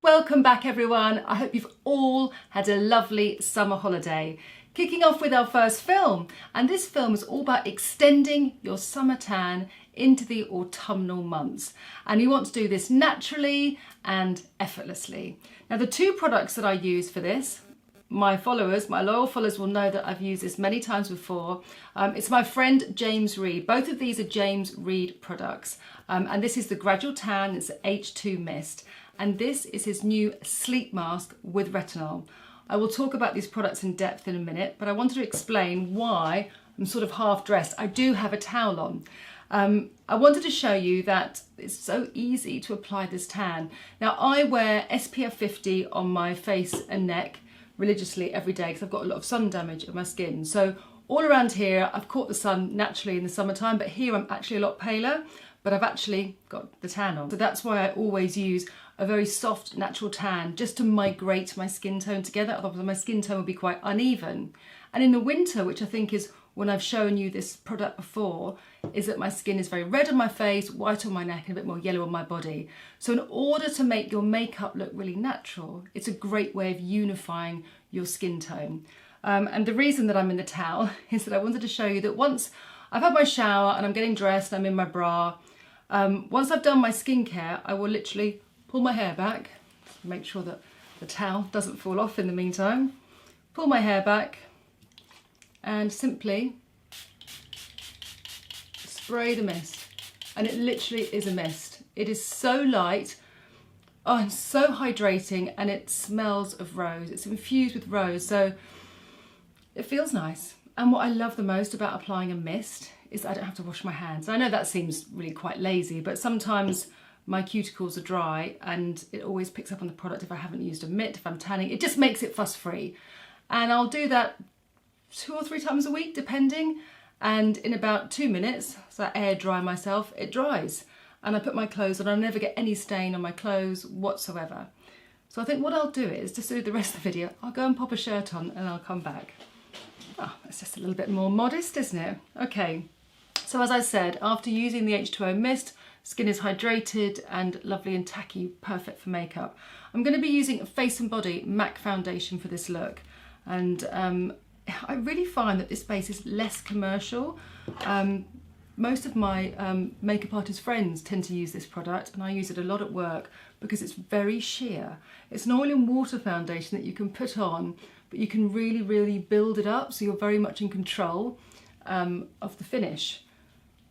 Welcome back everyone. I hope you've all had a lovely summer holiday. Kicking off with our first film, and this film is all about extending your summer tan into the autumnal months, and you want to do this naturally and effortlessly. Now the two products that I use for this, my loyal followers will know that I've used this many times before. It's my friend James Reed. Both of these are James Reed products, and this is the Gradual Tan. It's H2 Mist. And this is his new sleep mask with retinol. I will talk about these products in depth in a minute, but I wanted to explain why I'm sort of half dressed. I do have a towel on. I wanted to show you that it's so easy to apply this tan. Now I wear SPF 50 on my face and neck religiously every day because I've got a lot of sun damage in my skin. So all around here, I've caught the sun naturally in the summertime, but here I'm actually a lot paler, but I've actually got the tan on. So that's why I always use a very soft natural tan just to migrate my skin tone together, otherwise my skin tone will be quite uneven. And in the winter, which I think is when I've shown you this product before, is that my skin is very red on my face, white on my neck and a bit more yellow on my body. So in order to make your makeup look really natural, it's a great way of unifying your skin tone. And the reason that I'm in the towel is that I wanted to show you that once I've had my shower and I'm getting dressed and I'm in my bra, once I've done my skincare, I will literally pull my hair back, make sure that the towel doesn't fall off in the meantime, pull my hair back and simply spray the mist. And it literally is a mist. It is so light, and so hydrating, and it smells of rose. It's infused with rose, so it feels nice. And what I love the most about applying a mist is I don't have to wash my hands. I know that seems really quite lazy, but sometimes my cuticles are dry and it always picks up on the product if I haven't used a mitt, if I'm tanning. It just makes it fuss free. And I'll do that 2 or 3 times a week depending, and in about 2 minutes, so I air dry myself, it dries. And I put my clothes on, I never get any stain on my clothes whatsoever. So I think what I'll do is, just to do the rest of the video, I'll go and pop a shirt on and I'll come back. Oh, that's just a little bit more modest, isn't it? Okay, so as I said, after using the H2O mist, skin is hydrated and lovely and tacky, perfect for makeup. I'm going to be using a Face and Body MAC foundation for this look, and I really find that this base is less commercial. Most of my makeup artist friends tend to use this product, and I use it a lot at work because it's very sheer. It's an oil and water foundation that you can put on, but you can really build it up, so you're very much in control of the finish.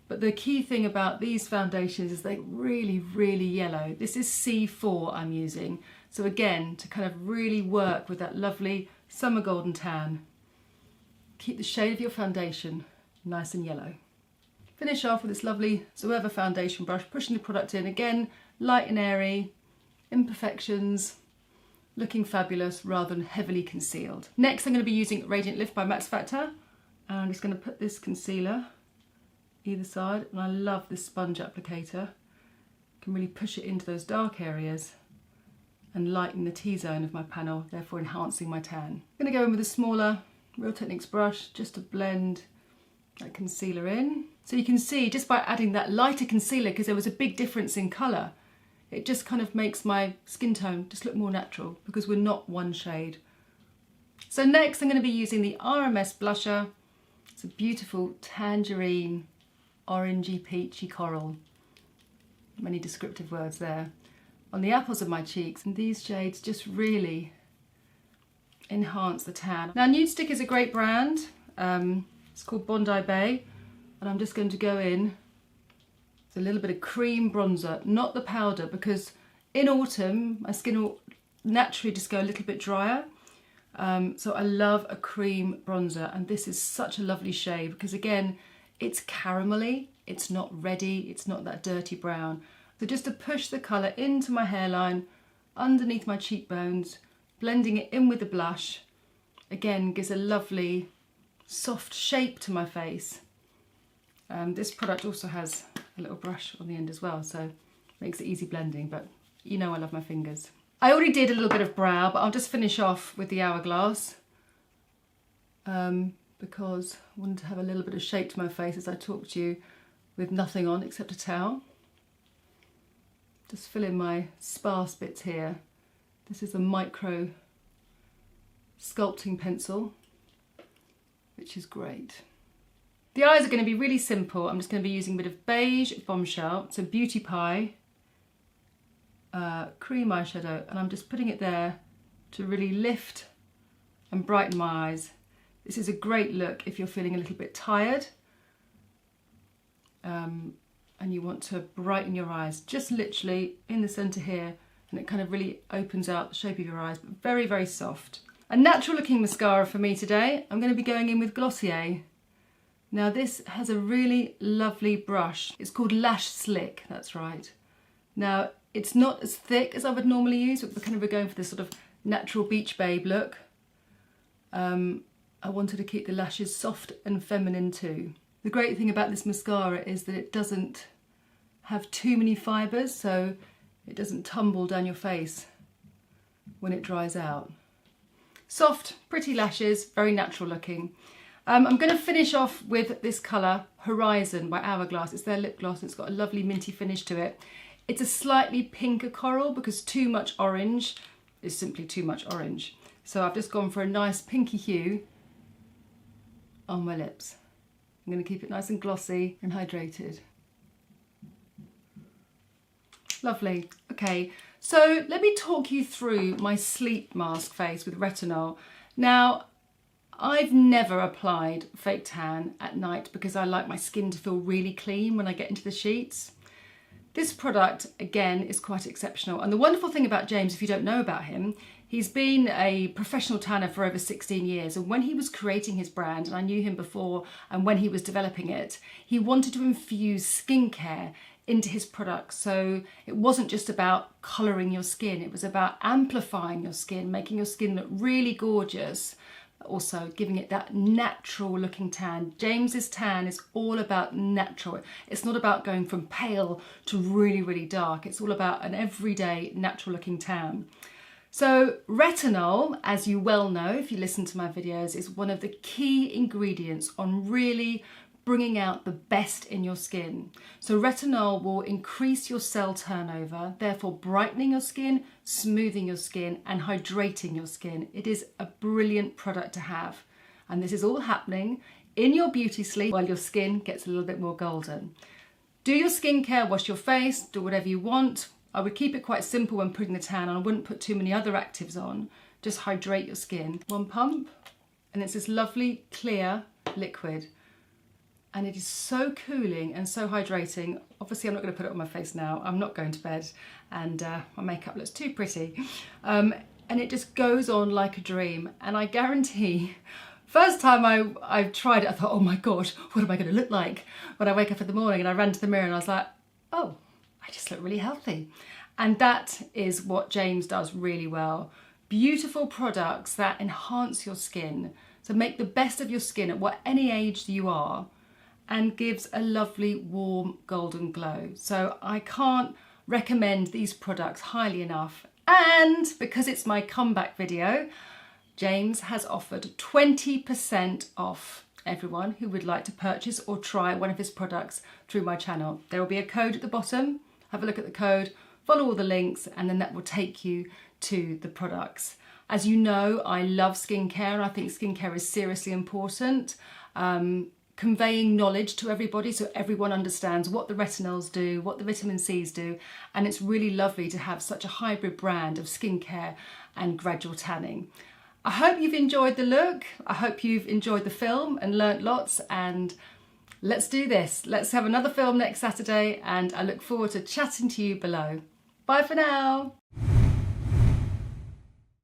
But the key thing about these foundations is they're really yellow. This is C4 I'm using. So again, to kind of really work with that lovely summer golden tan, keep the shade of your foundation nice and yellow. Finish off with this lovely Zoeva foundation brush, pushing the product in, again, light and airy, imperfections, looking fabulous rather than heavily concealed. Next, I'm going to be using Radiant Lift by Max Factor, and I'm just going to put this concealer either side, and I love this sponge applicator. You can really push it into those dark areas and lighten the T-zone of my panel, therefore enhancing my tan. I'm going to go in with a smaller Real Techniques brush just to blend that concealer in. So you can see just by adding that lighter concealer, because there was a big difference in colour, it just kind of makes my skin tone just look more natural because we're not one shade. So next I'm going to be using the RMS blusher. It's a beautiful tangerine, orangey, peachy coral. Many descriptive words there. On the apples of my cheeks, and these shades just really enhance the tan. Now Nude Stick is a great brand. It's called Bondi Bay, and I'm just going to go in with a little bit of cream bronzer, not the powder, because in autumn my skin will naturally just go a little bit drier. So I love a cream bronzer, and this is such a lovely shade because again, it's caramelly, it's not reddy, it's not that dirty brown. So just to push the colour into my hairline, underneath my cheekbones, blending it in with the blush, again gives a lovely soft shape to my face. This product also has a little brush on the end as well, so makes it easy blending, but you know I love my fingers. I already did a little bit of brow, but I'll just finish off with the Hourglass because I wanted to have a little bit of shape to my face as I talk to you with nothing on except a towel. Just fill in my sparse bits here This is a micro sculpting pencil, which is great. The eyes are going to be really simple. I'm just going to be using a bit of beige Bombshell, so Beauty Pie cream eyeshadow, and I'm just putting it there to really lift and brighten my eyes. This is a great look if you're feeling a little bit tired and you want to brighten your eyes, just literally in the centre here, and it kind of really opens out the shape of your eyes, but very, very soft. A natural looking mascara for me today. I'm going to be going in with Glossier. Now this has a really lovely brush. It's called Lash Slick, that's right. Now it's not as thick as I would normally use, but we're going for this sort of natural beach babe look. I wanted to keep the lashes soft and feminine too. The great thing about this mascara is that it doesn't have too many fibres, so it doesn't tumble down your face when it dries out. Soft, pretty lashes, very natural looking. I'm going to finish off with this colour, Horizon by Hourglass. It's their lip gloss. It's got a lovely minty finish to it. It's a slightly pinker coral because too much orange is simply too much orange. So I've just gone for a nice pinky hue on my lips. I'm going to keep it nice and glossy and hydrated. Lovely. Okay, so let me talk you through my sleep mask face with Retinol. Now, I've never applied fake tan at night because I like my skin to feel really clean when I get into the sheets. This product, again, is quite exceptional. And the wonderful thing about James, if you don't know about him, he's been a professional tanner for over 16 years. And when he was creating his brand, and I knew him before, and when he was developing it, he wanted to infuse skincare into his products. So it wasn't just about colouring your skin, it was about amplifying your skin, making your skin look really gorgeous, also giving it that natural looking tan. James's tan is all about natural. It's not about going from pale to really, really dark. It's all about an everyday natural looking tan. So Retinol, as you well know if you listen to my videos, is one of the key ingredients on really bringing out the best in your skin. So Retinol will increase your cell turnover, therefore brightening your skin, smoothing your skin and hydrating your skin. It is a brilliant product to have. And this is all happening in your beauty sleep while your skin gets a little bit more golden. Do your skincare, wash your face, do whatever you want. I would keep it quite simple when putting the tan on. I wouldn't put too many other actives on. Just hydrate your skin. One pump, and it's this lovely clear liquid. And it is so cooling and so hydrating. Obviously, I'm not going to put it on my face now. I'm not going to bed, and my makeup looks too pretty. And it just goes on like a dream. And I guarantee, first time I tried it, I thought, oh my God, what am I going to look like when I wake up in the morning? And I ran to the mirror and I was like, oh, I just look really healthy. And that is what James does really well. Beautiful products that enhance your skin. So make the best of your skin at any age you are, and gives a lovely warm golden glow. So I can't recommend these products highly enough. And because it's my comeback video, James has offered 20% off everyone who would like to purchase or try one of his products through my channel. There will be a code at the bottom. Have a look at the code, follow all the links, and then that will take you to the products. As you know, I love skincare, and I think skincare is seriously important. Conveying knowledge to everybody so everyone understands what the retinols do, what the vitamin C's do, and it's really lovely to have such a hybrid brand of skincare and gradual tanning. I hope you've enjoyed the look. I hope you've enjoyed the film and learnt lots, and let's do this. Let's have another film next Saturday, and I look forward to chatting to you below. Bye for now.